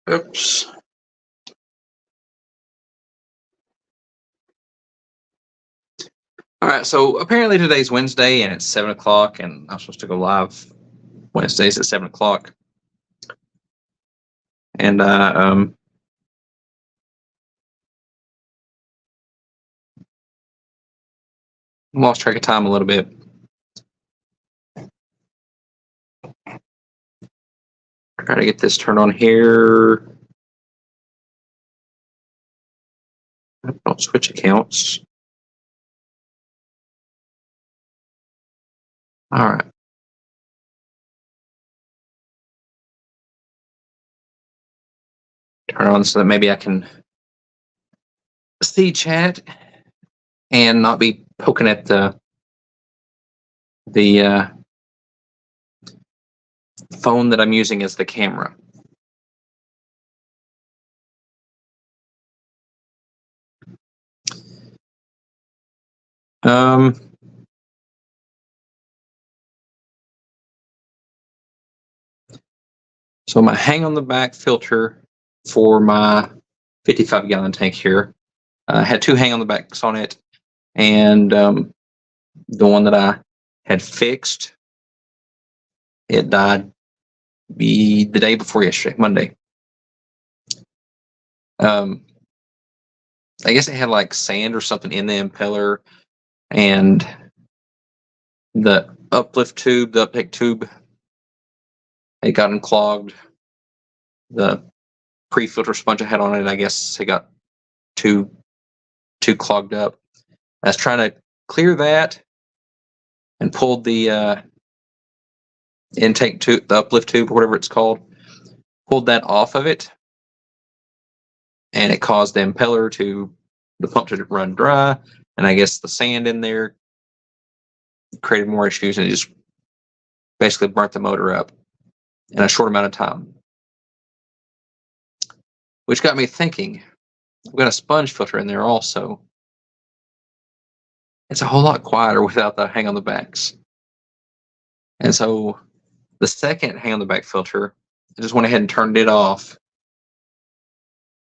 Oops. All right, so apparently today's Wednesday and it's 7 o'clock, and I'm supposed to go live Wednesdays at 7 o'clock. And lost track of time a little bit. Try to get this turned on here. Don't switch accounts. All right. Turn on so that maybe I can see chat and not be poking at the phone that I'm using as the camera. So my hang on the back filter for my 55-gallon tank here had two hang on the backs on it, and the one that I had fixed, it died the day before yesterday, Monday. I guess it had like sand or something in the impeller, and the uplift tube, the uptake tube, it got clogged. The pre-filter sponge I had on it, I guess it got too clogged up. I was trying to clear that and pulled the intake tube, the uplift tube, or whatever it's called, pulled that off of it, and it caused the impeller the pump to run dry, and I guess the sand in there created more issues, and it just basically burnt the motor up in a short amount of time. Which got me thinking, I've got a sponge filter in there also. It's a whole lot quieter without the hang on the backs. And so the second hang on the back filter, I just went ahead and turned it off,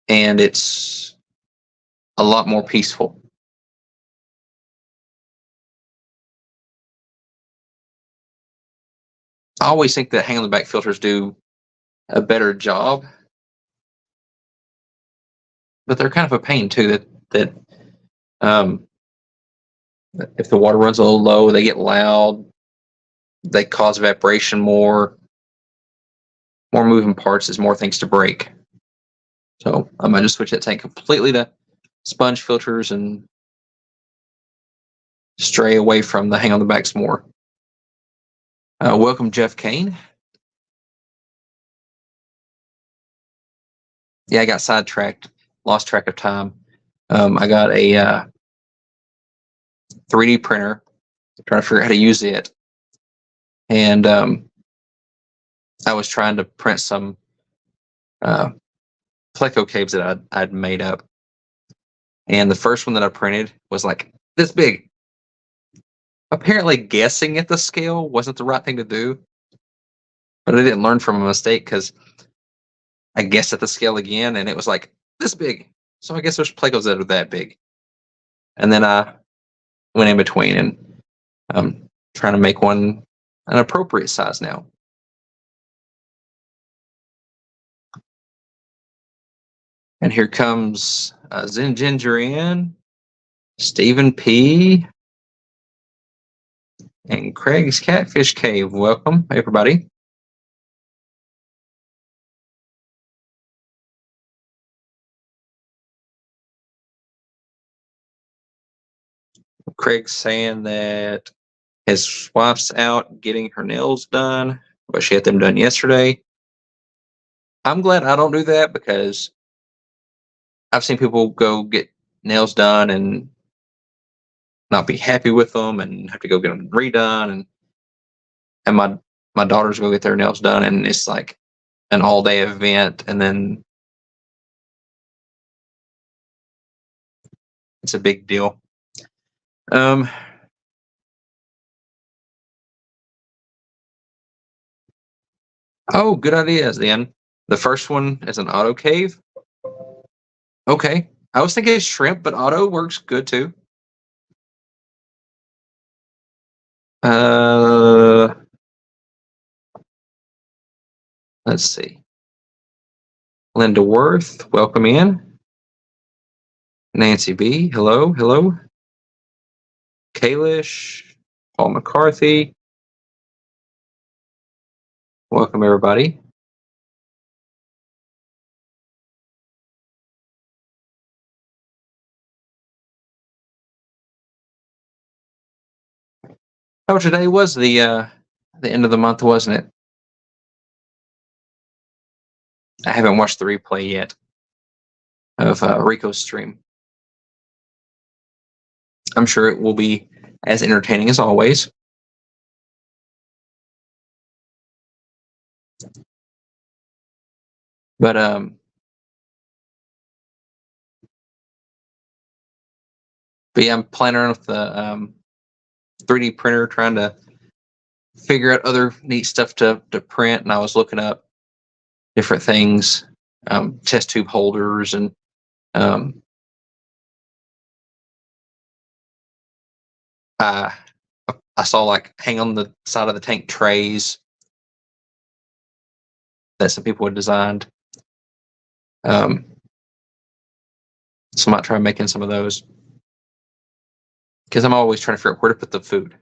and it's a lot more peaceful. I always think that hang on the back filters do a better job, but they're kind of a pain too. That if the water runs a little low, they get loud. They cause evaporation more moving parts. There's more things to break. So I might just switch that tank completely to sponge filters and stray away from the hang on the backs more. Welcome, Jeff Kane. Yeah, I got sidetracked, lost track of time. I got a 3D printer, trying to figure out how to use it, and I was trying to print some Pleco caves that I'd made up, and the first one that I printed was like this big. Apparently, guessing at the scale wasn't the right thing to do, but I didn't learn from a mistake because I guessed at the scale again, and it was like this big. So I guess there's Plecos that are that big, and then I went in between, and I'm trying to make one an appropriate size now. And here comes Zen Ginger in, Stephen P, and Craig's Catfish Cave. Welcome, everybody. Craig's saying that his wife's out getting her nails done, but she had them done yesterday. I'm glad I don't do that because I've seen people go get nails done and not be happy with them and have to go get them redone, and my daughters go get their nails done, and it's like an all-day event, and then it's a big deal. Oh, good ideas, then. The first one is an auto cave. Okay. I was thinking shrimp, but auto works good too. Let's see. Linda Worth, welcome in. Nancy B, hello, hello. Kalish, Paul McCarthy. Welcome, everybody. Oh, today was the end of the month, wasn't it? I haven't watched the replay yet of Rico's stream. I'm sure it will be as entertaining as always. But yeah, I'm playing around with the 3D printer, trying to figure out other neat stuff to print. And I was looking up different things, test tube holders, and I saw like hang on the side of the tank trays that some people had designed. So I might try making some of those, because I'm always trying to figure out where to put the food.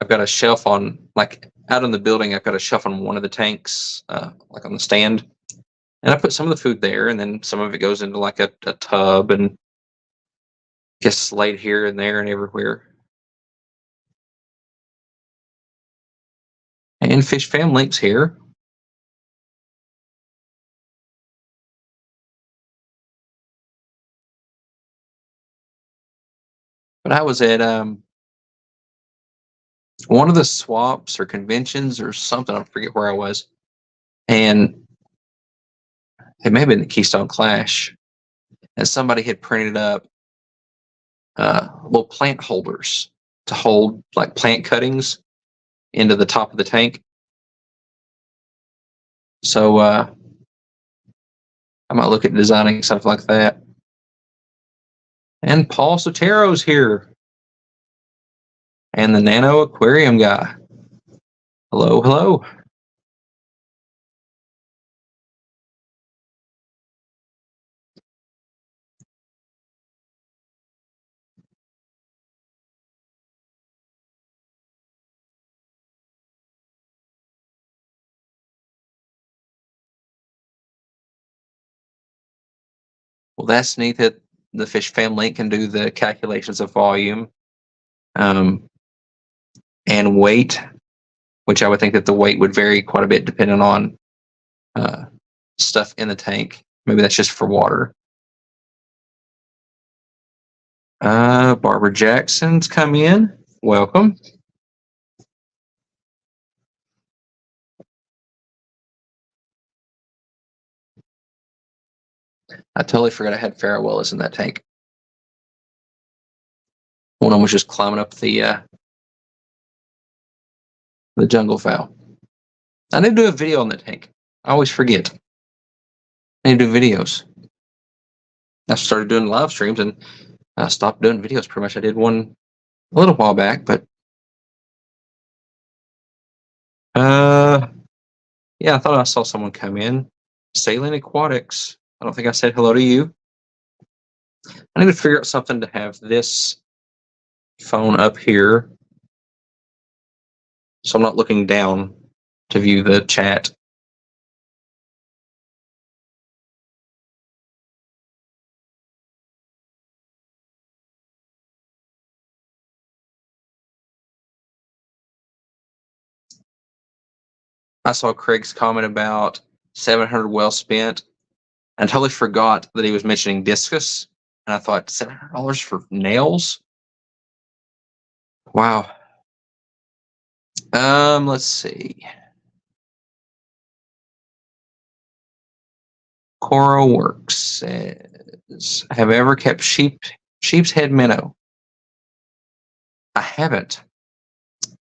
I've got a shelf on, like out in the building, I've got a shelf on one of the tanks, like on the stand. And I put some of the food there, and then some of it goes into like a tub and gets laid here and there and everywhere. And Fish Fam Link's here. But I was at one of the swaps or conventions or something. I forget where I was. And it may have been the Keystone Clash. And somebody had printed up little plant holders to hold like plant cuttings into the top of the tank. So I might look at designing stuff like that. And Paul Sotero's here. And the Nano Aquarium guy. Hello, hello. Well, that's neat that the Fish Fam Link can do the calculations of volume and weight, which I would think that the weight would vary quite a bit depending on stuff in the tank. Maybe that's just for water. Barbara Jackson's come in. Welcome. I totally forgot I had Farewellas in that tank. One of them was just climbing up the jungle fowl. I need to do a video on the tank. I always forget. I need to do videos. I started doing live streams and I stopped doing videos pretty much. I did one a little while back, but yeah, I thought I saw someone come in. Saline Aquatics. I don't think I said hello to you. I need to figure out something to have this phone up here so I'm not looking down to view the chat. I saw Craig's comment about 700 well spent. I totally forgot that he was mentioning discus. And I thought, $700 for nails? Wow. Let's see. Coral Works says, have I ever kept sheep's head minnow? I haven't.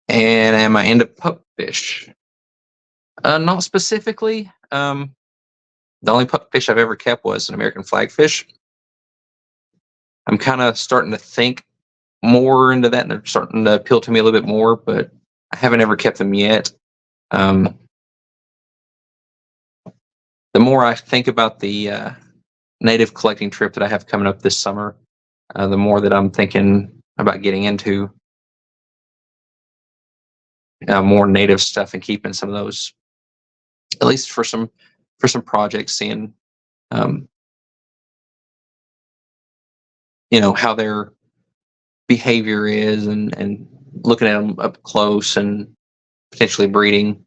And am I into pupfish? Not specifically. The only fish I've ever kept was an American flagfish. I'm kind of starting to think more into that, and they're starting to appeal to me a little bit more, but I haven't ever kept them yet. Um, the more I think about the native collecting trip that I have coming up this summer, the more that I'm thinking about getting into more native stuff and keeping some of those, at least for some projects, seeing um, how their behavior is, and looking at them up close and potentially breeding.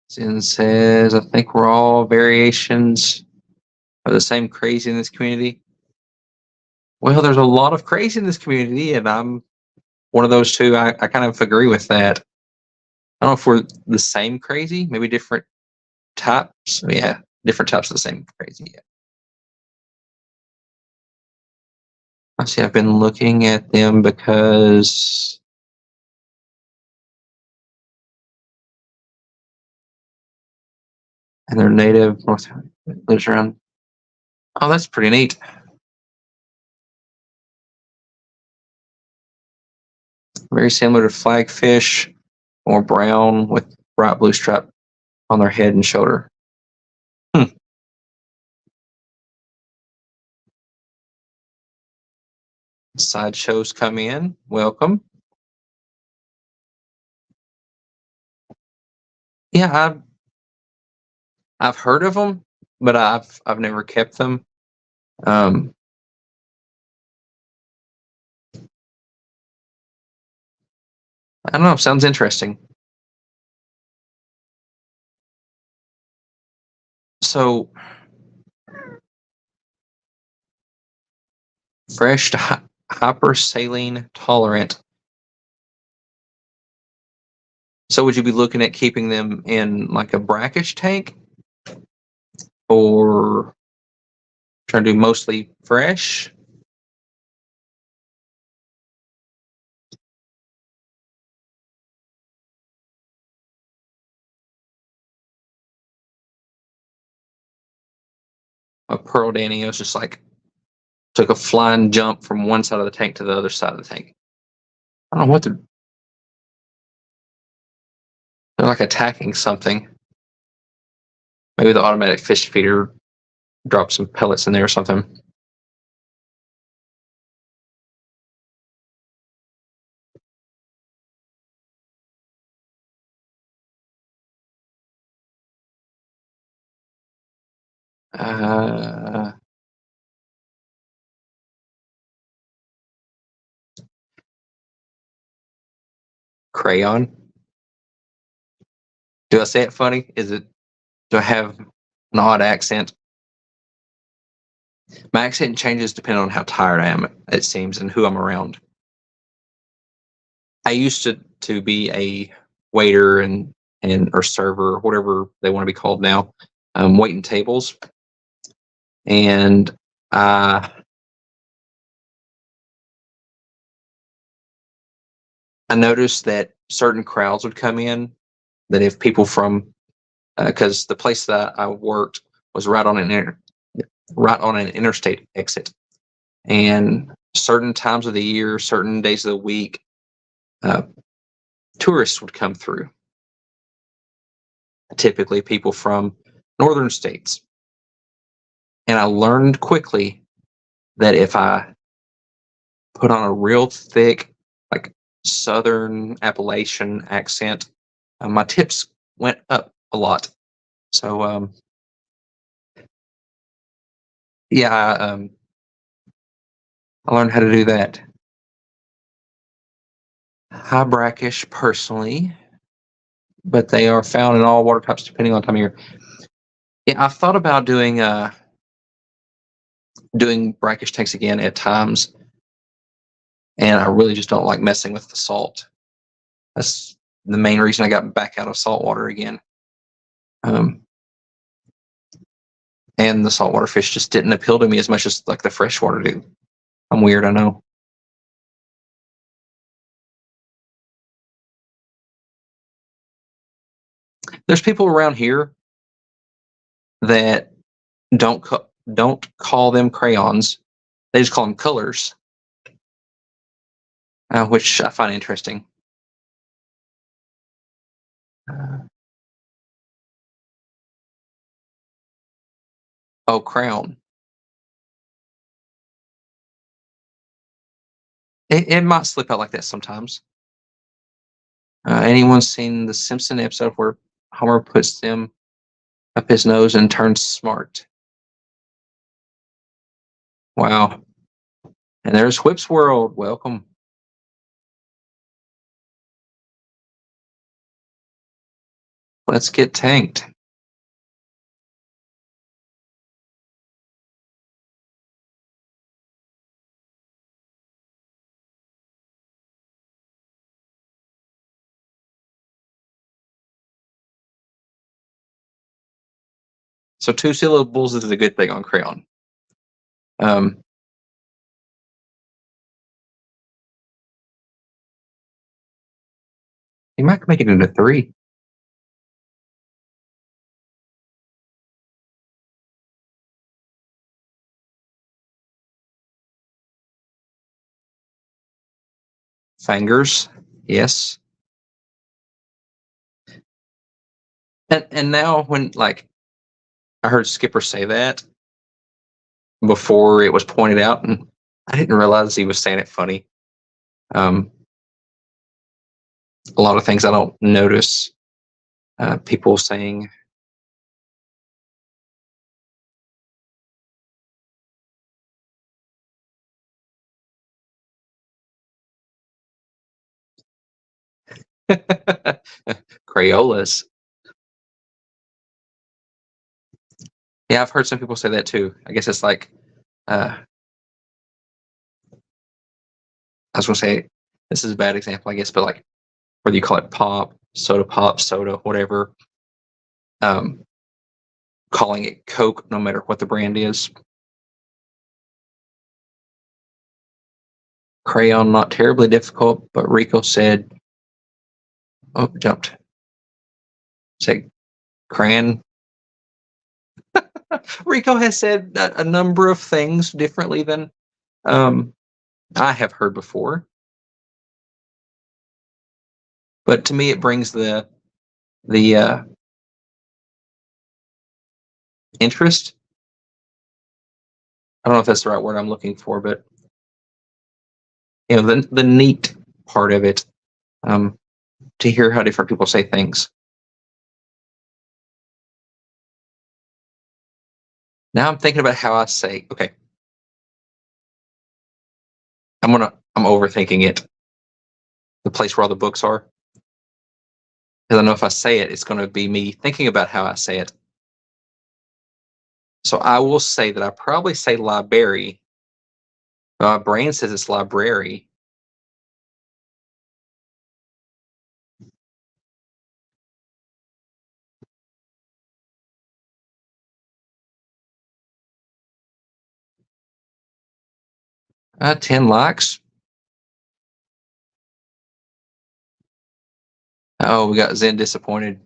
Sin says, I think we're all variations of the same crazy in this community. Well, there's a lot of crazy in this community, and I'm one of those two. I kind of agree with that. I don't know if we're the same crazy, maybe different types. Yeah, different types of the same crazy. Yeah. I see. I've been looking at them because and they're native North lives around. Oh, that's pretty neat. Very similar to flagfish, more brown with bright blue stripe on their head and shoulder. Hmm. Sideshows come in. Welcome. Yeah, I've heard of them, but I've never kept them. Um, I don't know. Sounds interesting. So fresh to hypersaline tolerant. So would you be looking at keeping them in like a brackish tank, or trying to do mostly fresh? A pearl Danny was just like took a flying jump from one side of the tank to the other side of the tank. I don't know what they're like attacking something. Maybe the automatic fish feeder dropped some pellets in there or something. Uh, Crayon. Do I say it funny? Do I have an odd accent? My accent changes depending on how tired I am, it seems, and who I'm around. I used to be a waiter and or server, whatever they want to be called now, waiting tables, and uh, I noticed that certain crowds would come in. That if people from because the place that I worked was right on an interstate exit, and certain times of the year, certain days of the week, uh, tourists would come through. Typically, people from northern states, and I learned quickly that if I put on a real thick, like Southern Appalachian accent, my tips went up a lot. So, yeah, I learned how to do that. High brackish, personally, but they are found in all water types depending on time of year. Yeah, I've thought about doing brackish tanks again at times, and I really just don't like messing with the salt. That's the main reason I got back out of salt water again. Um, and the saltwater fish just didn't appeal to me as much as like the freshwater do. I'm weird, I know. There's people around here that don't call them crayons. They just call them colors, which I find interesting. Uh, oh, crown. It might slip out like that sometimes. Anyone seen the Simpson episode where Homer puts them up his nose and turns smart? Wow. And there's Whip's World. Welcome. Let's get tanked. So 2 syllables is a good thing on crayon. Um, you might make it into 3. Fingers, yes. And now when like I heard Skipper say that before it was pointed out, and I didn't realize he was saying it funny. Um, a lot of things I don't notice people saying. Crayolas. Yeah, I've heard some people say that too. I guess it's like I was gonna say this is a bad example, I guess, but like whether you call it pop, soda, whatever, um, calling it Coke, no matter what the brand is. Crayon, not terribly difficult, but Rico said, oh, jumped. Say crayon. Rico has said a number of things differently than um, I have heard before. But to me, it brings the interest. I don't know if that's the right word I'm looking for, but the neat part of it, um, to hear how different people say things. Now I'm thinking about how I say. Okay, I'm overthinking it. The place where all the books are, because I know if I say it, it's going to be me thinking about how I say it. So I will say that I probably say library. My brain says it's library. 10 likes. Oh, we got Zen disappointed.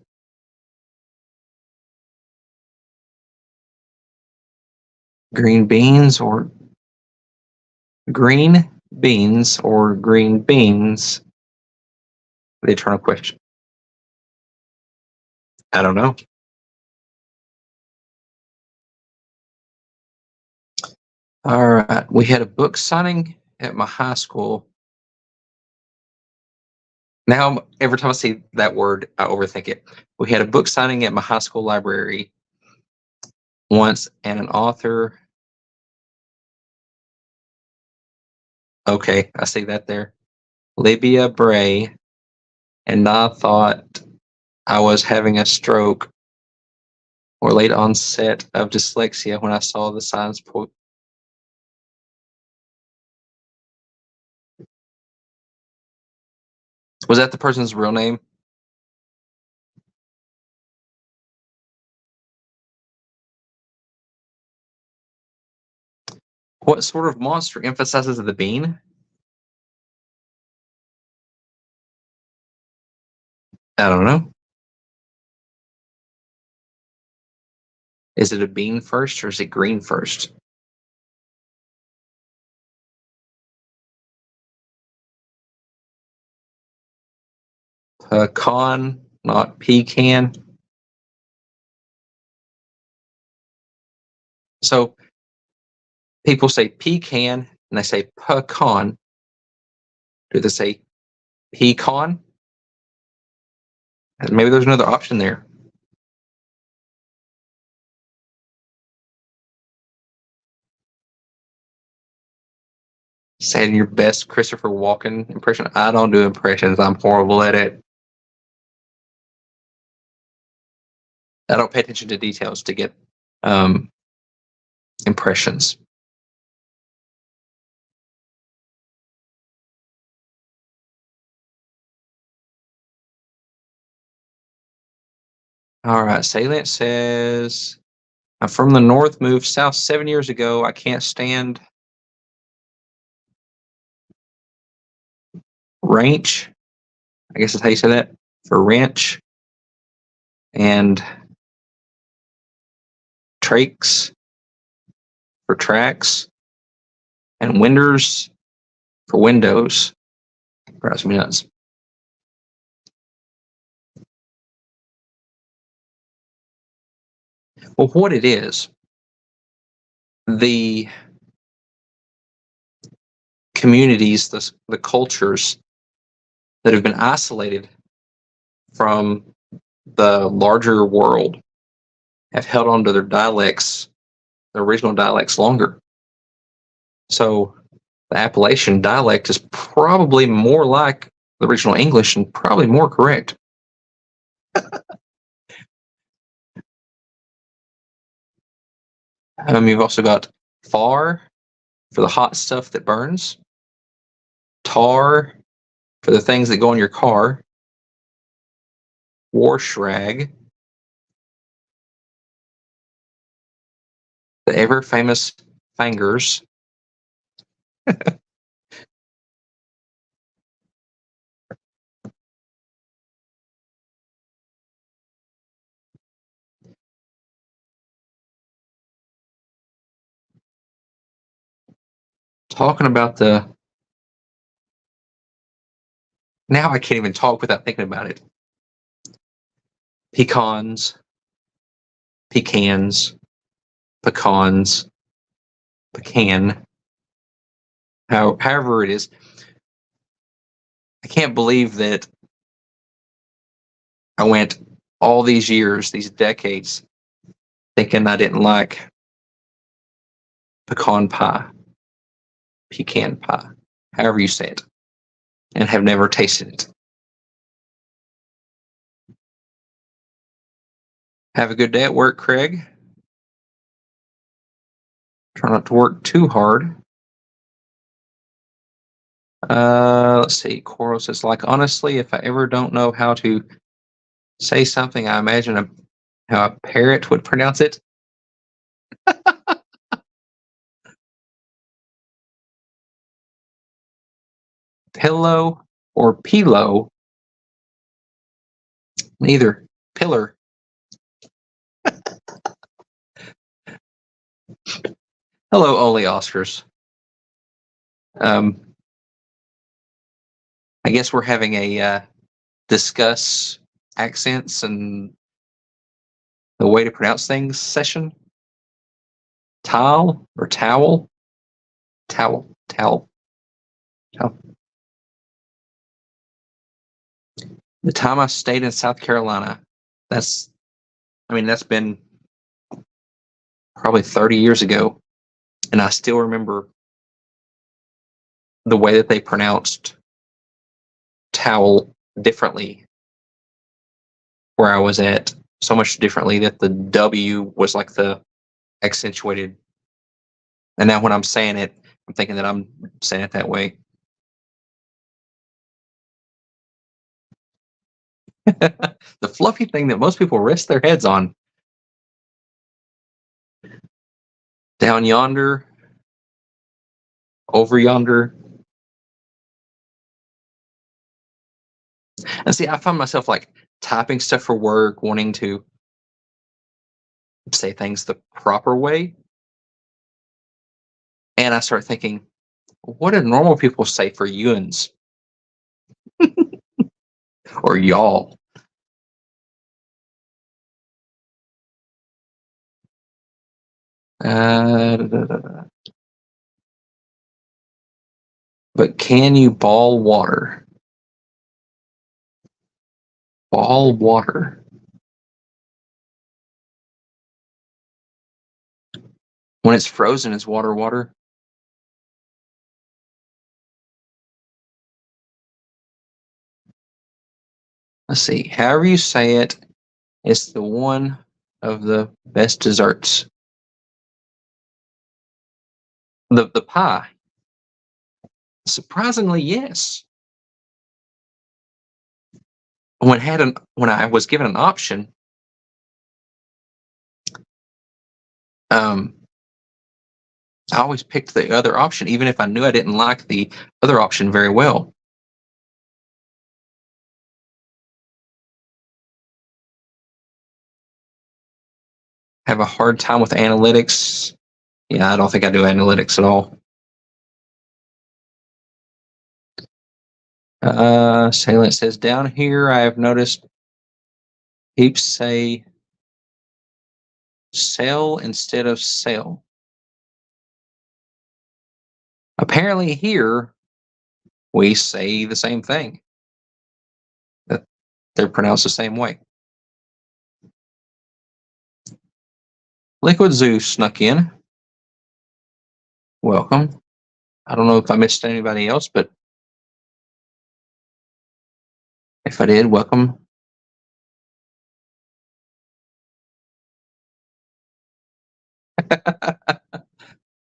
Green beans or green beans or green beans? The eternal question. I don't know. All right. We had a book signing at my high school. Now, every time I see that word, I overthink it. We had a book signing at my high school library once, and an author. Okay, I see that there. Libya Bray, and I thought I was having a stroke or late onset of dyslexia when I saw the signs. Was that the person's real name? What sort of monster emphasizes the bean? I don't know. Is it a bean first or is it green first? Pecan, not pecan. So people say pecan and they say pecan. Do they say pecan? And maybe there's another option there. Saying your best Christopher Walken impression. I don't do impressions. I'm horrible at it. I don't pay attention to details to get um, impressions. All right. Salient says, I'm from the north, moved south 7 years ago. I can't stand ranch. I guess that's how you say that for ranch. And trakes for tracks. And winders for windows. Drives me nuts. Well, what it is, the communities, the cultures that have been isolated from the larger world have held on to their dialects, their original dialects longer. So the Appalachian dialect is probably more like the original English and probably more correct. You've also got far for the hot stuff that burns, tar for the things that go in your car, warshrag, the ever famous fingers. Talking about the now I can't even talk without thinking about it. Pecans, pecans, pecans, pecan. However it is, I can't believe that I went all these years, these decades, thinking I didn't like pecan pie, pecan pie, however you say it, and have never tasted it. Have a good day at work, Craig. Try not to work too hard. Let's see. Coral says, like, honestly, if I ever don't know how to say something, I imagine how a parrot would pronounce it. Pillow or pillow? Neither. Pillar. Hello, Oli Oscars. I guess we're having a discuss accents and the way to pronounce things session. Tile or towel? Towel. Towel. Towel. The time I stayed in South Carolina, that's been probably 30 years ago. And I still remember the way that they pronounced towel differently where I was at, so much differently that the W was like the accentuated. And now when I'm saying it, I'm thinking that I'm saying it that way. The fluffy thing that most people rest their heads on. Down yonder, over yonder. And see, I find myself like typing stuff for work, wanting to say things the proper way. And I start thinking, what do normal people say for yuns or y'all? Da, da, da. But can you ball water? Ball water. When it's frozen, is water water? Let's see. However you say it, it's the one of the best desserts. The pie. Surprisingly, yes. When I was given an option, I always picked the other option, even if I knew I didn't like the other option very well. Have a hard time with analytics. Yeah, I don't think I do analytics at all. Salient says down here, I have noticed heaps say sell instead of sell. Apparently here we say the same thing. That they're pronounced the same way. Liquid Zoo snuck in. Welcome. I don't know if I missed anybody else, but if I did, welcome.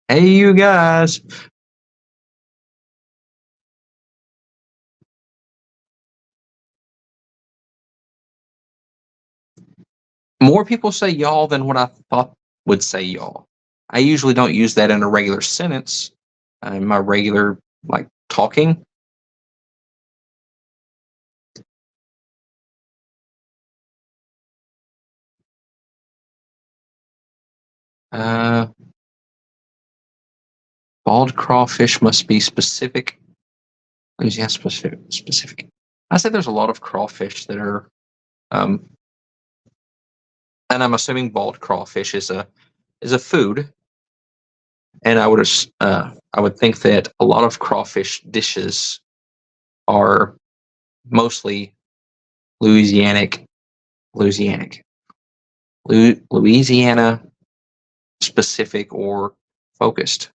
Hey, you guys. More people say y'all than what I thought would say y'all. I usually don't use that in a regular sentence, in my regular like talking. Uh, bald crawfish must be specific. Yeah, specific. I said there's a lot of crawfish that are, and I'm assuming bald crawfish is a food, and I would think that a lot of crawfish dishes are mostly Louisianic, Louisiana specific or focused.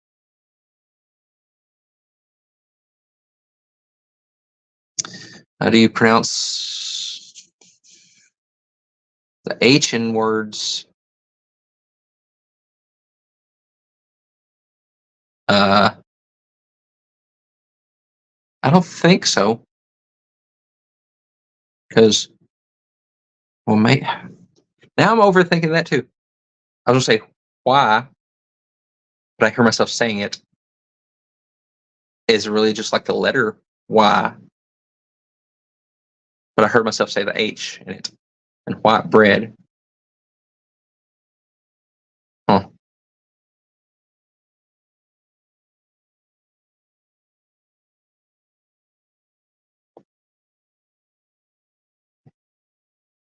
How do you pronounce the H in words? I don't think so. Because, well, now I'm overthinking that too. I was gonna say why, but I hear myself saying it. Is really just like the letter Y, but I heard myself say the H in it. And white bread. Huh.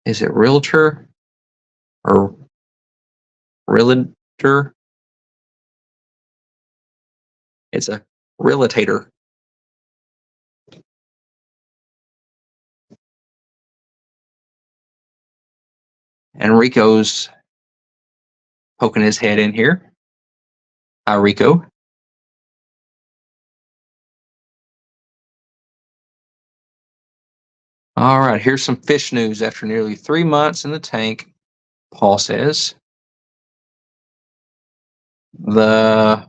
Is it realtor or realtor? It's a realtator. And Rico's poking his head in here. Hi, Rico. All right, here's some fish news. After nearly 3 months in the tank, Paul says the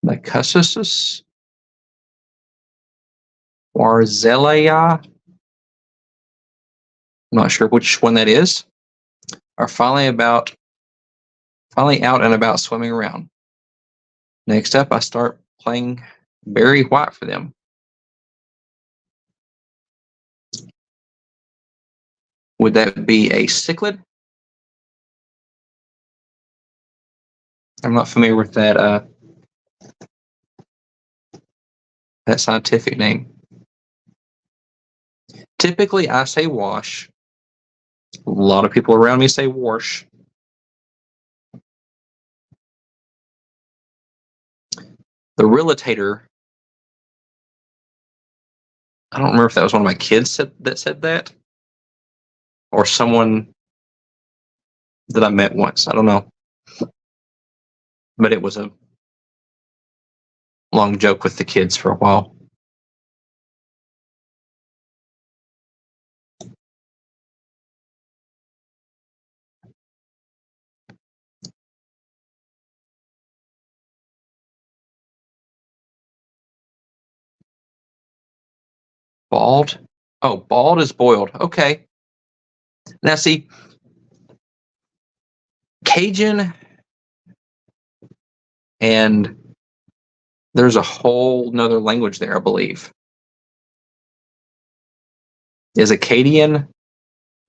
Cussus Warzellia, I'm not sure which one that is, are finally out and about swimming around. Next up, I start playing Barry White for them. Would that be a cichlid? I'm not familiar with that that scientific name. Typically, I say wash. A lot of people around me say wash. The Rilitator. I don't remember if that was one of my kids that said that, or someone that I met once. I don't know, but it was a long joke with the kids for a while. Bald? Oh, bald is boiled. Okay. Now see, Cajun and there's a whole nother language there, I believe. Is Acadian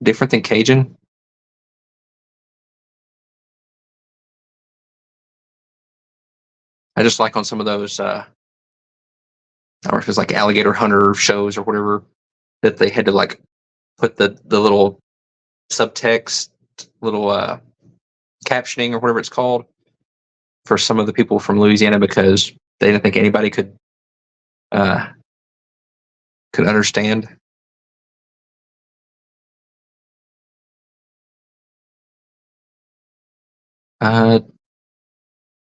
different than Cajun? I just like on some of those, I don't know if it's like alligator hunter shows or whatever, that they had to like put the little subtext, little captioning or whatever it's called for some of the people from Louisiana because they didn't think anybody could understand. Uh,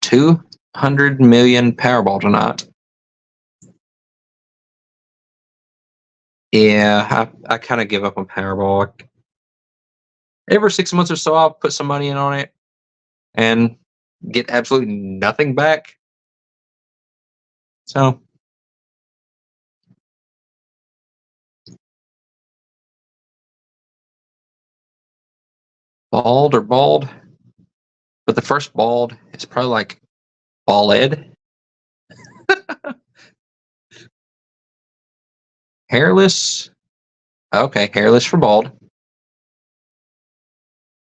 200 million Powerball tonight. Yeah, I kind of give up on Powerball. Every 6 months or so, I'll put some money in on it and get absolutely nothing back. So, bald or bald, but the first bald is probably like bald. Hairless. Okay, hairless for bald.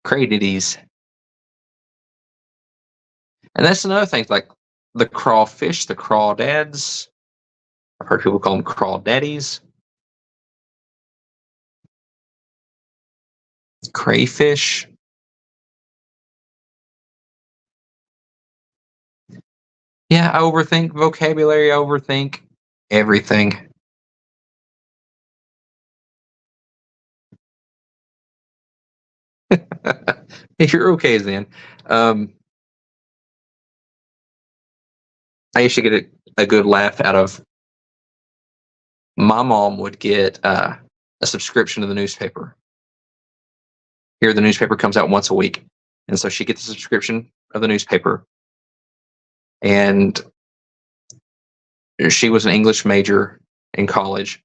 Cratides. And that's another thing, like the crawfish, the crawdads. I've heard people call them crawdaddies. Crayfish. Yeah, I overthink vocabulary. I overthink everything. If you're okay, then. I used to get a good laugh out of my mom would get a subscription to the newspaper. Here, the newspaper comes out once a week. And so she gets a subscription of the newspaper. And she was an English major in college.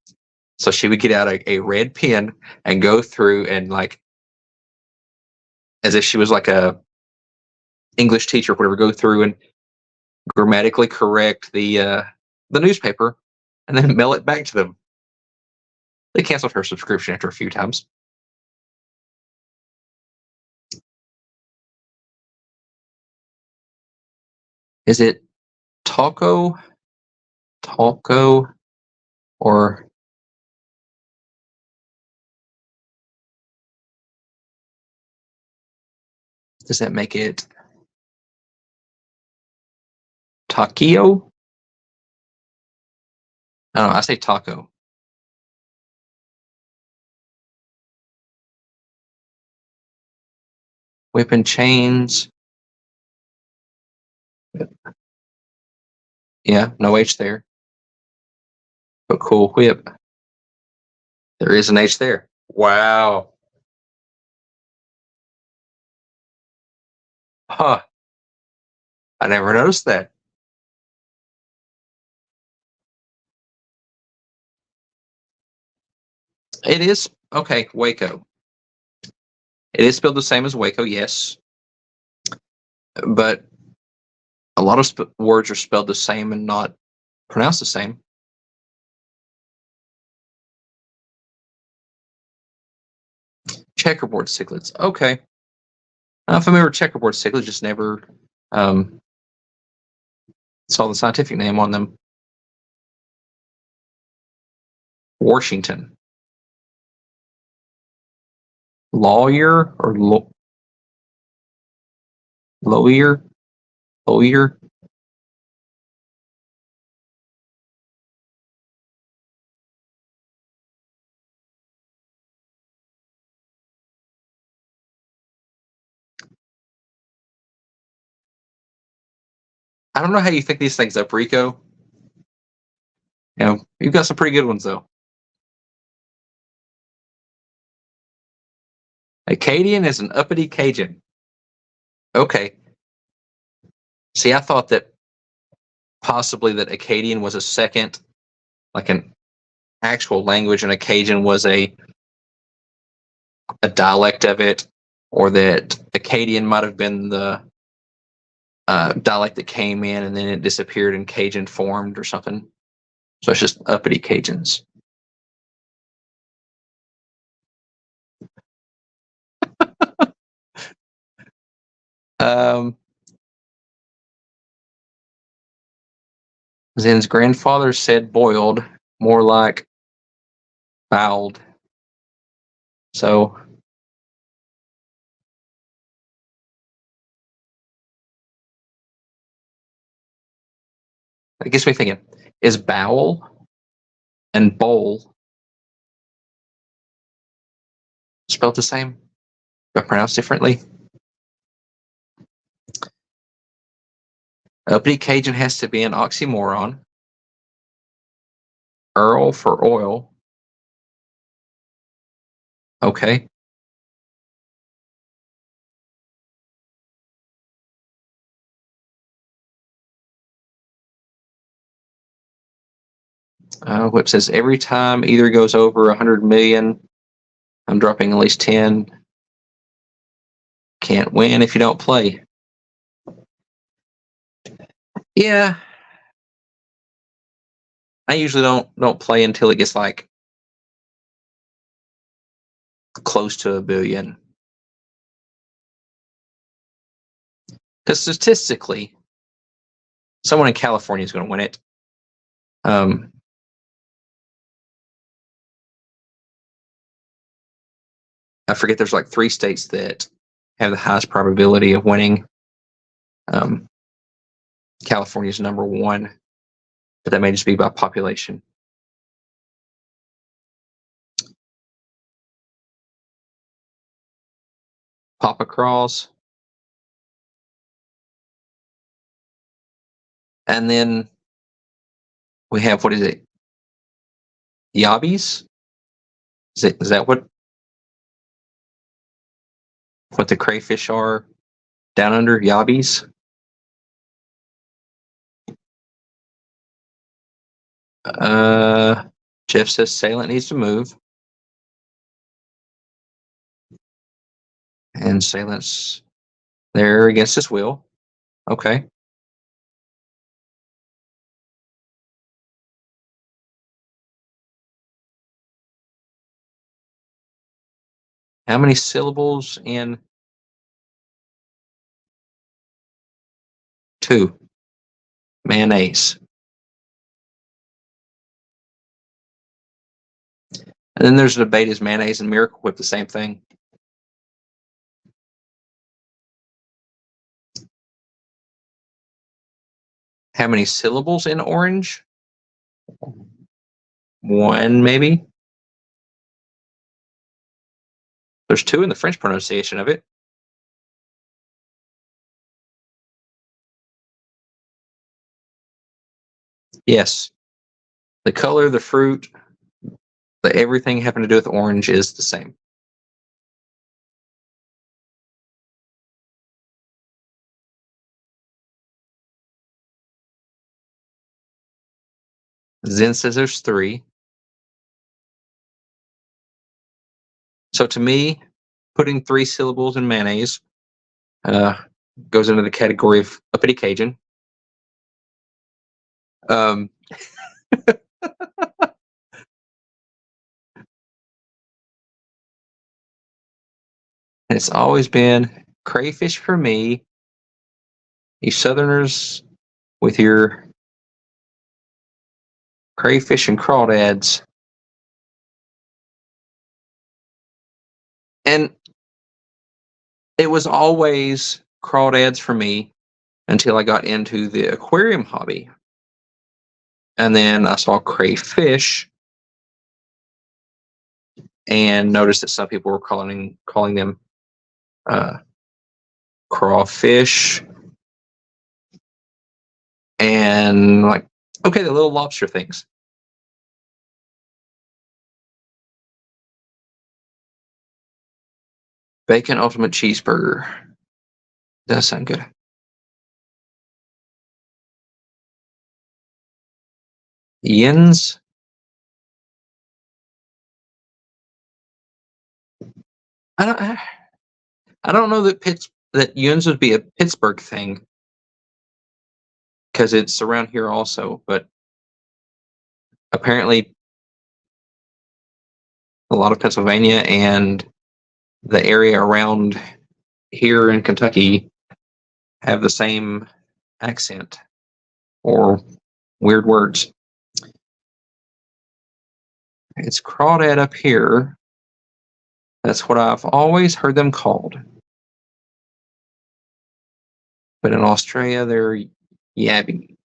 So she would get out a red pen and go through and like, as if she was like a English teacher or whatever, go through and grammatically correct the newspaper and then mail it back to them. They canceled her subscription after a few times. Is it taco, or does that make it taquio? I don't know. I say taco. Whip and chains. Yeah, no H there. But cool whip. There is an H there. Wow. Huh. I never noticed that. It is okay, Waco. It is spelled the same as Waco, yes. But a lot of words are spelled the same and not pronounced the same. Checkerboard cichlids. Okay. I'm familiar with checkerboard cichlids, just never saw the scientific name on them. Washington. Lawyer or lawyer? Lawyer? I don't know how you think these things up, Rico. You know, you've got some pretty good ones though. Acadian is an uppity Cajun. Okay. See, I thought that possibly that Acadian was a second, like an actual language, and Acadian was a dialect of it, or that Acadian might have been the dialect that came in and then it disappeared and Cajun formed or something. So it's just uppity Cajuns. Zen's grandfather said boiled, more like bowled. So it gets me thinking, is bowel and bowl spelled the same but pronounced differently? Uppity Cajun has to be an oxymoron. Earl for oil. Okay. Whip says every time either goes over 100 million, I'm dropping at least 10. Can't win if you don't play. Yeah. I usually don't play until it gets like close to 1 billion. Because statistically, someone in California is going to win it. I forget there's like 3 states that have the highest probability of winning. California's number 1, but that may just be by population. Papa Craws. And then we have, what is it? Yabbies? Is that what the crayfish are down under? Yabbies? Jeff says Salient needs to move. And Salient's there against his will. Okay. How many syllables in 2? Mayonnaise. And then there's a debate, is mayonnaise and Miracle Whip the same thing? How many syllables in orange? 1, maybe. There's 2 in the French pronunciation of it. Yes. The color, the fruit, everything having to do with orange is the same. Zen says there's 3. So to me, putting 3 syllables in mayonnaise goes into the category of uppity Cajun. Um, it's always been crayfish for me. You Southerners with your crayfish and crawdads. And it was always crawdads for me until I got into the aquarium hobby. And then I saw crayfish and noticed that some people were calling them uh, crawfish, and like, okay, the little lobster things. Bacon ultimate cheeseburger does sound good. Yins. I don't. I don't know that Yins would be a Pittsburgh thing because it's around here also, but apparently a lot of Pennsylvania and the area around here in Kentucky have the same accent or weird words. It's crawdad up here. That's what I've always heard them called. But in Australia, they're yabbies.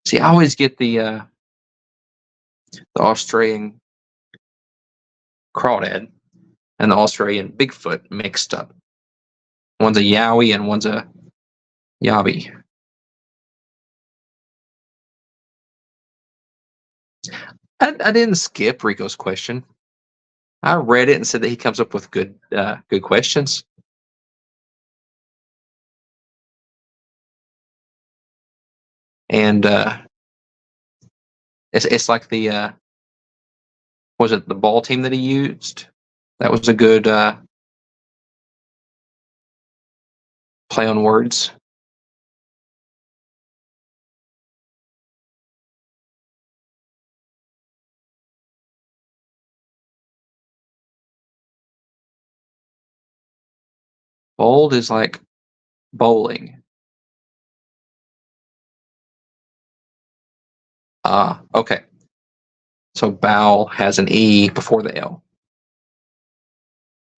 See, I always get the Australian crawdad and the Australian Bigfoot mixed up. One's a yowie and one's a yabby. I didn't skip Rico's question. I read it and said that he comes up with good questions. And it's like the was it the ball team that he used? That was a good play on words. Bold is like bowling. Okay. So bow has an E before the L.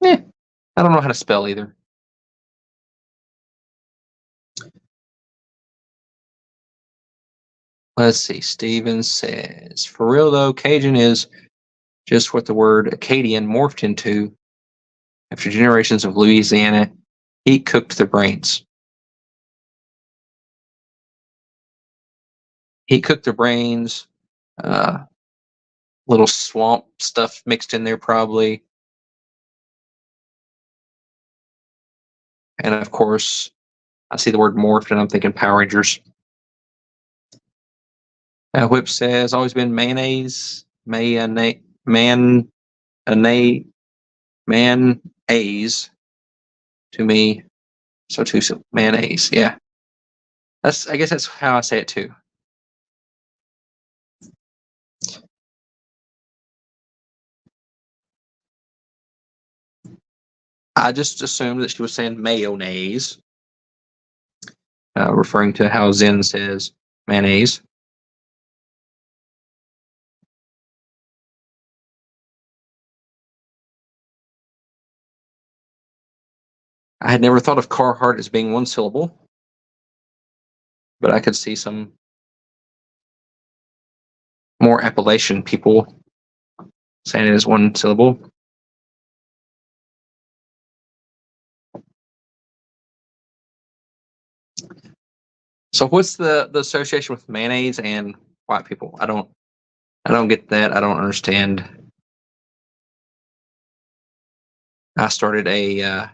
I don't know how to spell either. Let's see. Steven says, for real though, Cajun is just what the word Acadian morphed into after generations of Louisiana heat cooked their brains. Heat cooked their brains. Little swamp stuff mixed in there probably. And of course, I see the word morphed and I'm thinking Power Rangers. Whip says, always been mayonnaise, mayonnaise to me. So too, mayonnaise. Yeah. I guess that's how I say it too. I just assumed that she was saying mayonnaise, referring to how Zen says mayonnaise. I had never thought of Carhartt as being one syllable, but I could see some more Appalachian people saying it as one syllable. So what's the association with mayonnaise and white people? I don't get that. I don't understand. I started I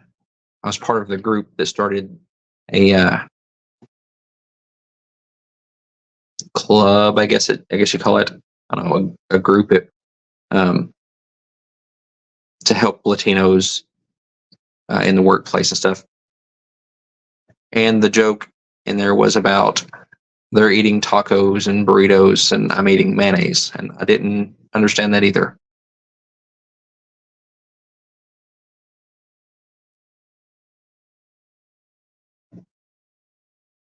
was part of the group that started a club, I guess you call it. I don't know, a group um, to help Latinos in the workplace and stuff. And the joke in there was about they're eating tacos and burritos and I'm eating mayonnaise. And I didn't understand that either.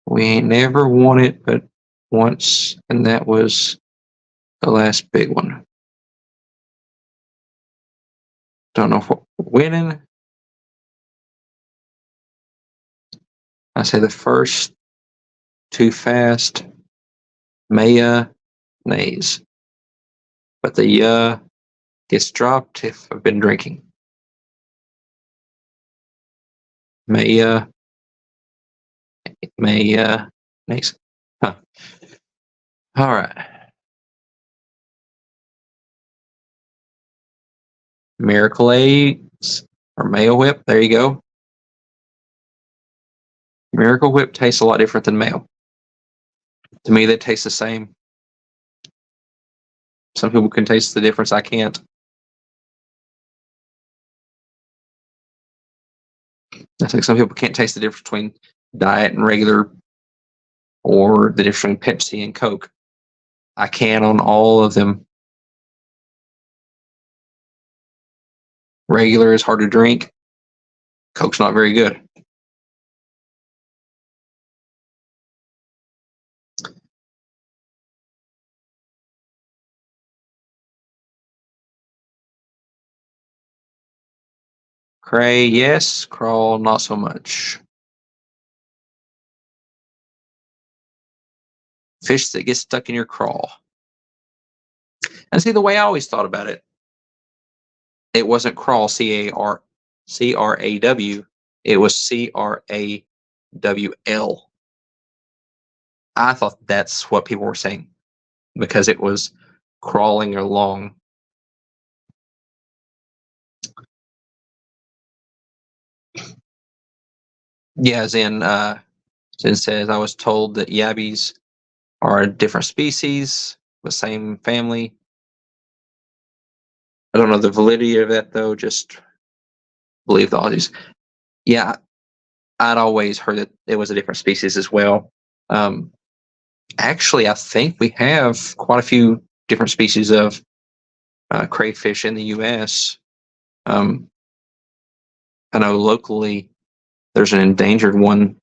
We ain't never won it but once, and that was the last big one. Don't know if we're winning. I say the first too fast, mayonnaise. But the gets dropped if I've been drinking. Mayonnaise. Huh. All right. Miracle Eggs or Mayo Whip. There you go. Miracle Whip tastes a lot different than mayo. To me, they taste the same. Some people can taste the difference. I can't. I think some people can't taste the difference between diet and regular, or the difference between Pepsi and Coke. I can on all of them. Regular is hard to drink. Coke's not very good. Cray, yes. Crawl, not so much. Fish that gets stuck in your crawl. And see, the way I always thought about it, it wasn't crawl, C-A-R-C-R-A-W. It was C-R-A-W-L. I thought that's what people were saying because it was crawling along. Yeah, as in, it says, I was told that yabbies are a different species, the same family. I don't know the validity of that, though. Just believe the Aussies. Yeah, I'd always heard that it was a different species as well. Actually, I think we have quite a few different species of crayfish in the U.S. I know locally there's an endangered one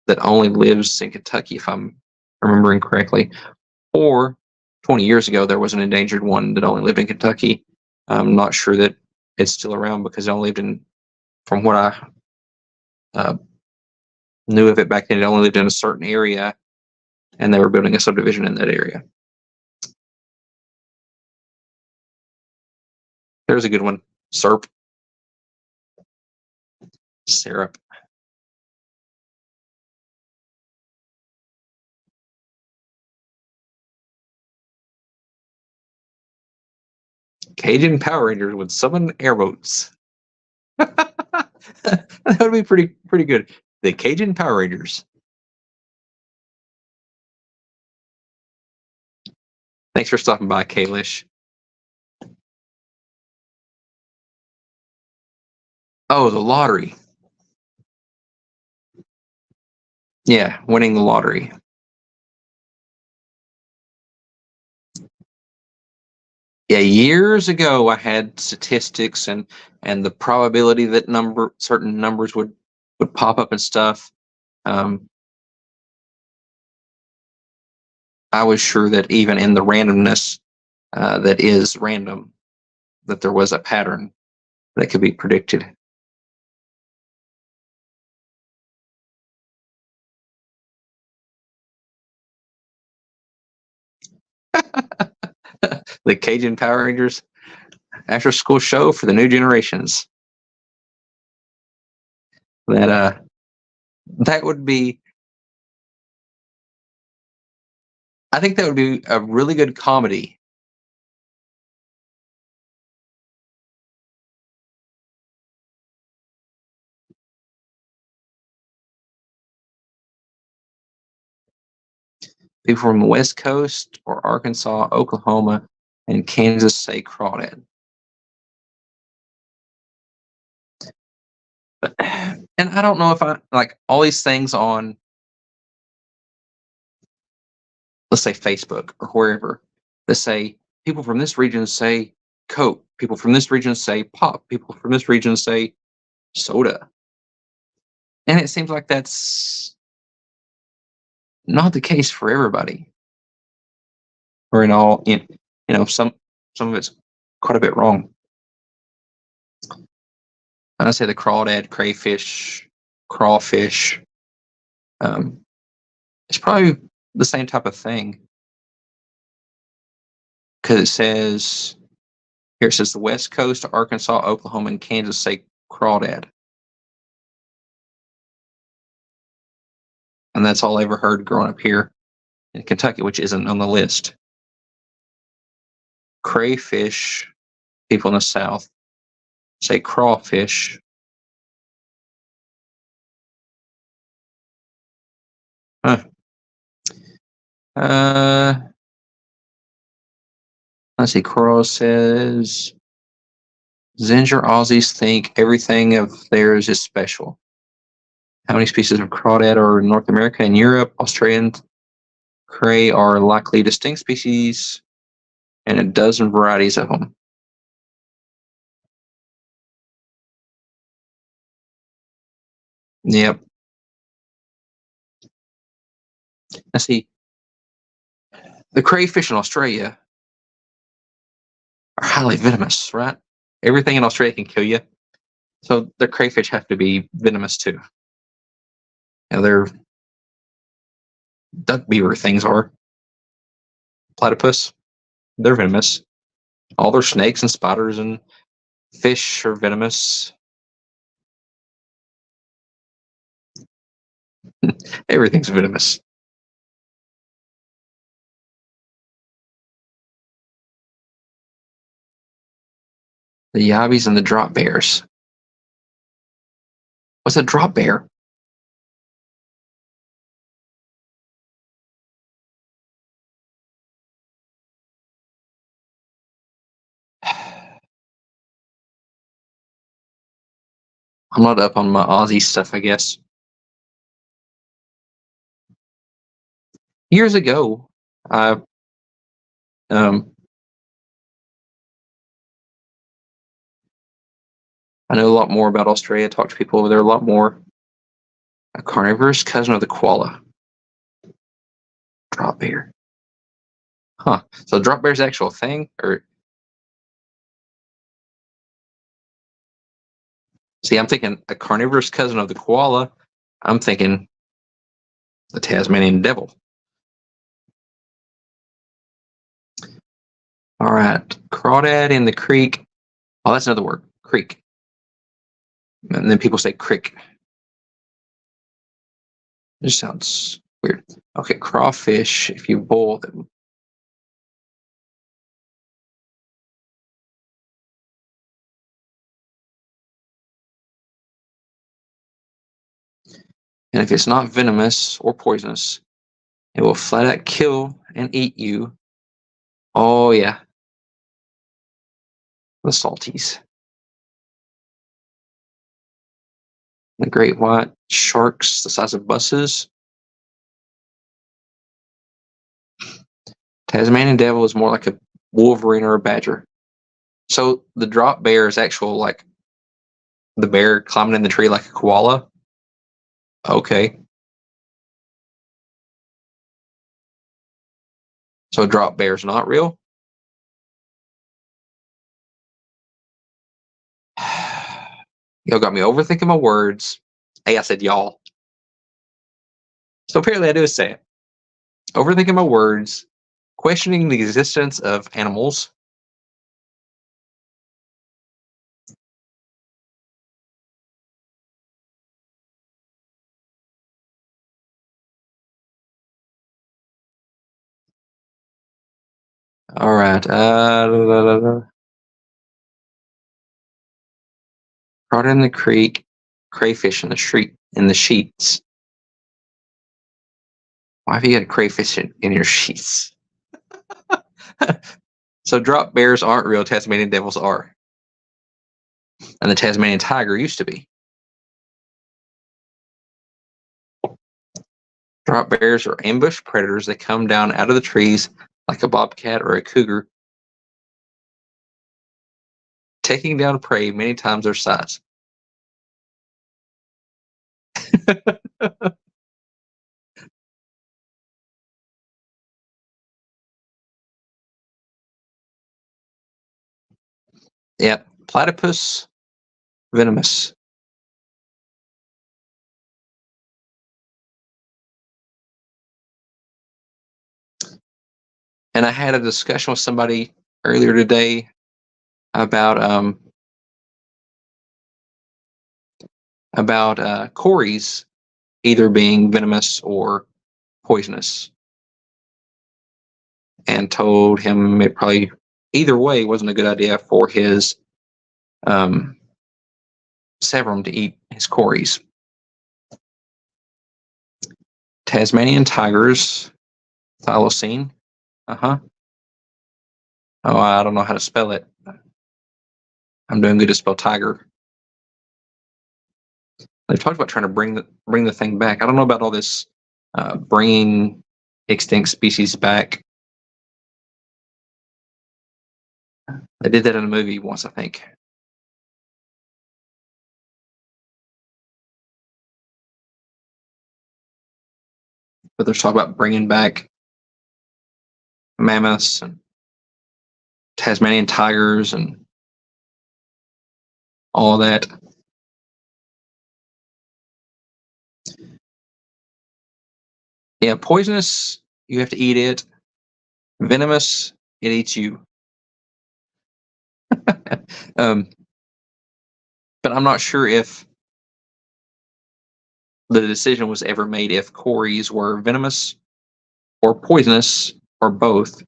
that only lives in Kentucky, if I'm remembering correctly. Or 20 years ago, there was an endangered one that only lived in Kentucky. I'm not sure that it's still around because it only lived in, from what I knew of it back then, it only lived in a certain area, and they were building a subdivision in that area. There's a good one. Syrup. Syrup. Cajun Power Rangers would summon airboats. That would be pretty good. The Cajun Power Rangers. Thanks for stopping by, Kalish. Oh, the lottery. Yeah, winning the lottery. Yeah, years ago I had statistics and the probability that certain numbers would pop up and stuff. I was sure that even in the randomness that is random, that there was a pattern that could be predicted. The Cajun Power Rangers after school show for the new generations. That would be, I think that would be a really good comedy. People from the West Coast or Arkansas, Oklahoma, and Kansas say crawdad. And I don't know if I like all these things on let's say Facebook or wherever, that say people from this region say Coke, people from this region say pop, people from this region say soda. And it seems like that's not the case for everybody. Or some of it's quite a bit wrong. And I say the crawdad, crayfish, crawfish. It's probably the same type of thing. Because it says the West Coast, Arkansas, Oklahoma, and Kansas say crawdad. And that's all I ever heard growing up here in Kentucky, which isn't on the list. Crayfish, people in the South say crawfish. Huh. Let's see. Coral says Zinger Aussies think everything of theirs is special. How many species of crawdad are in North America and Europe? Australian cray are likely distinct species and a dozen varieties of them. Yep. Let's see. The crayfish in Australia are highly venomous, right? Everything in Australia can kill you. So the crayfish have to be venomous too. They're duck beaver things are. Platypus, they're venomous. All their snakes and spiders and fish are venomous. Everything's venomous. The yabbies and the drop bears. What's a drop bear? I'm not up on my Aussie stuff, I guess. Years ago, I know a lot more about Australia. Talked to people over there a lot more. A carnivorous cousin of the koala. Drop bear. Huh. So drop bear's actual thing? Or see, I'm thinking a carnivorous cousin of the koala. I'm thinking the Tasmanian devil. All right. Crawdad in the creek. Oh, that's another word. Creek. And then people say crick. It just sounds weird. Okay, crawfish, if you boil them. And if it's not venomous or poisonous, it will flat out kill and eat you. Oh, yeah. The salties. The great white sharks the size of buses. Tasmanian devil is more like a wolverine or a badger. So the drop bear is actual, like the bear climbing in the tree like a koala. Okay. So drop bear's not real? Y'all got me overthinking my words. Hey, I said y'all. So apparently I do say it. Overthinking my words, questioning the existence of animals. All right. Crawdad in the creek, crayfish in the sheets. Why have you got a crayfish in your sheets? So drop bears aren't real, Tasmanian devils are. And the Tasmanian tiger used to be. Drop bears are ambush predators that come down out of the trees like a bobcat or a cougar, taking down prey many times their size. Yep, platypus venomous. And I had a discussion with somebody earlier today about cories either being venomous or poisonous, and told him it probably either way wasn't a good idea for his um, severum to eat his cories. Tasmanian tigers, thylacine. Uh-huh. Oh, I don't know how to spell it. I'm doing good to spell tiger. They've talked about trying to bring the thing back. I don't know about all this bringing extinct species back. They did that in a movie once, I think. But there's talk about bringing back mammoths and Tasmanian tigers and all of that. Yeah, poisonous, you have to eat it. Venomous, it eats you. But I'm not sure if the decision was ever made if cories were venomous or poisonous or both,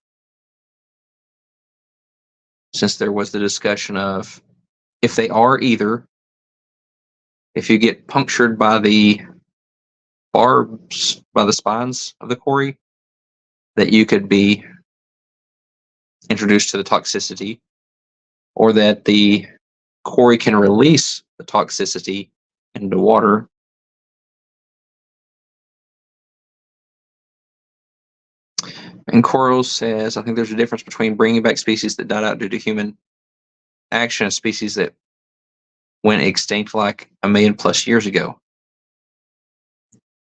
since there was the discussion of if they are either, if you get punctured by the barbs, by the spines of the cory, that you could be introduced to the toxicity, or that the cory can release the toxicity into water. And Coral says, I think there's a difference between bringing back species that died out due to human action and species that went extinct like 1,000,000+ years ago.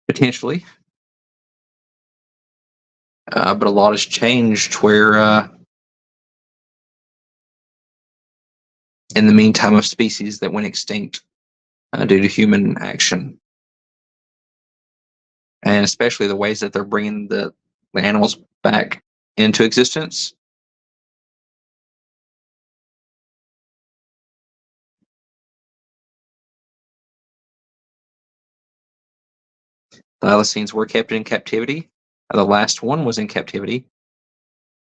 Potentially. But a lot has changed where, in the meantime, of species that went extinct due to human action. And especially the ways that they're bringing the animals back into existence. The thylacines were kept in captivity. The last one was in captivity.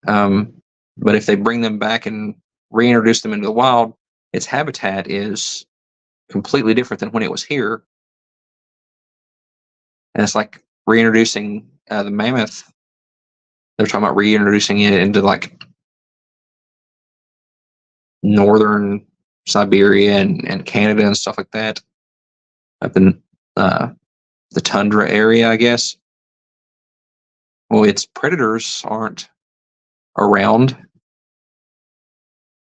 But if they bring them back and reintroduce them into the wild, its habitat is completely different than when it was here. And it's like reintroducing the mammoth. They're talking about reintroducing it into like northern Siberia and Canada and stuff like that, up in the tundra area, I guess. Well, its predators aren't around.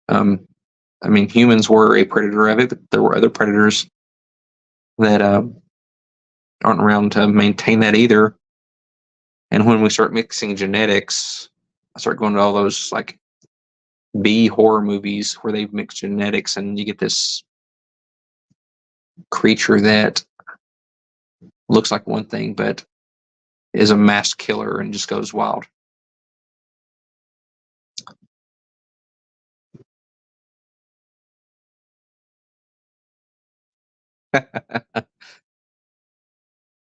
I mean, humans were a predator of it, but there were other predators that aren't around to maintain that either. And when we start mixing genetics, I start going to all those like B horror movies where they mix genetics and you get this creature that looks like one thing but is a mass killer and just goes wild.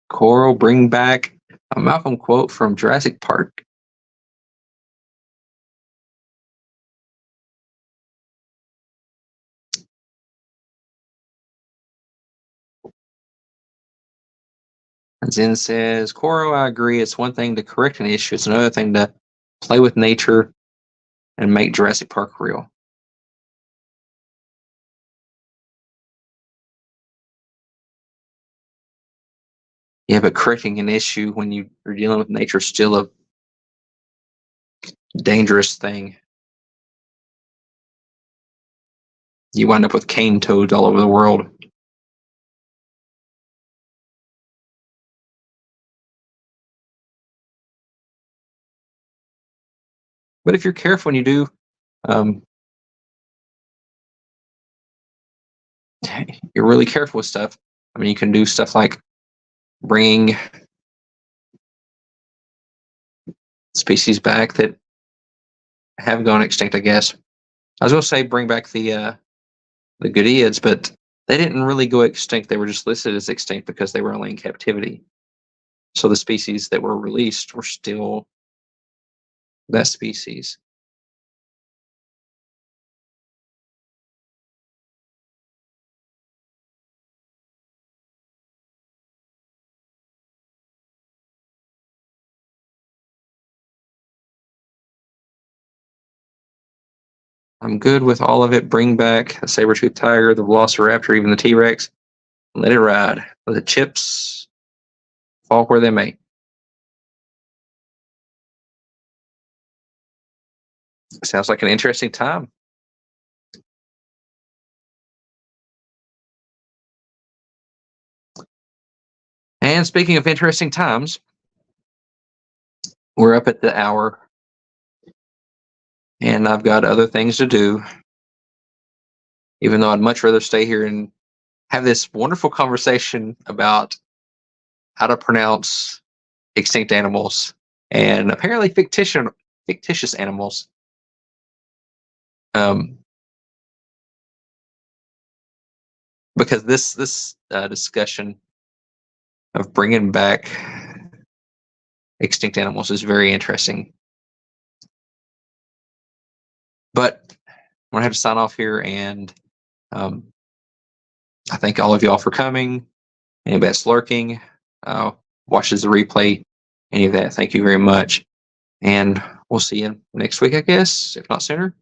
Coral, bring back a Malcolm quote from Jurassic Park. Zen says, Coral, I agree. It's one thing to correct an issue. It's another thing to play with nature and make Jurassic Park real. Yeah, but correcting an issue when you're dealing with nature is still a dangerous thing. You wind up with cane toads all over the world. But if you're careful when you do, um, you're really careful with stuff. I mean, you can do stuff like bring species back that have gone extinct, I guess. I was going to say bring back the Goodeids, but they didn't really go extinct. They were just listed as extinct because they were only in captivity. So the species that were released were still that species. I'm good with all of it. Bring back the saber-toothed tiger, the velociraptor, even the T-Rex. Let it ride. Let the chips fall where they may. Sounds like an interesting time. And speaking of interesting times, we're up at the hour, and I've got other things to do, even though I'd much rather stay here and have this wonderful conversation about how to pronounce extinct animals and apparently fictitious animals. Because this discussion of bringing back extinct animals is very interesting. But I'm gonna have to sign off here, and I thank all of y'all for coming. Anybody that's lurking, watches the replay, any of that, thank you very much. And we'll see you next week, I guess, if not sooner.